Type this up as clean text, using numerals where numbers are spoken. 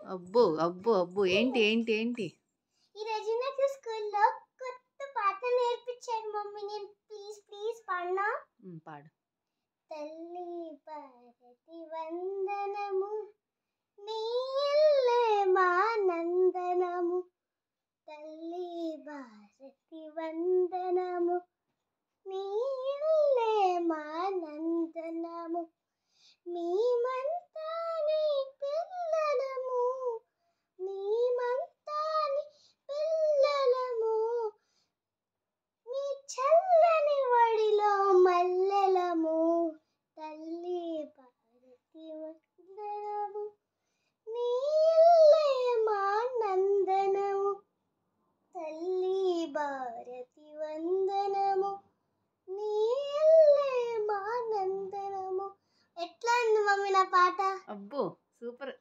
అబ్బో! అబ్బో! అబ్బో! ఏంటి? ఏంటి? ఏంటి? ఈరోజు నాకు స్కూల్లో కొత్త పాట నేర్పించారు మమ్మీ. నేను ప్లీజ్ ప్లీజ్ పాడనా? పాడు. తల్లి భారతి వందనము, నీ ఇల్లే మా నందనము. తల్లి భారతి వందనము, నీ ఇల్లే మా నందనము. మేమంతా నీ పిల్లలము, మేమంతా నీ పిల్లలము. మీ చల్లని ఒడిలో మల్లెలము. తల్లి భారతి వందనము, నీ ఇల్లే మా నందనము. తల్లి భారతి వందనము, నీ ఇల్లే మా నందనము. ఎట్లా ఉంది మమ్మీ నా పాట? అబ్బో! సూపర్.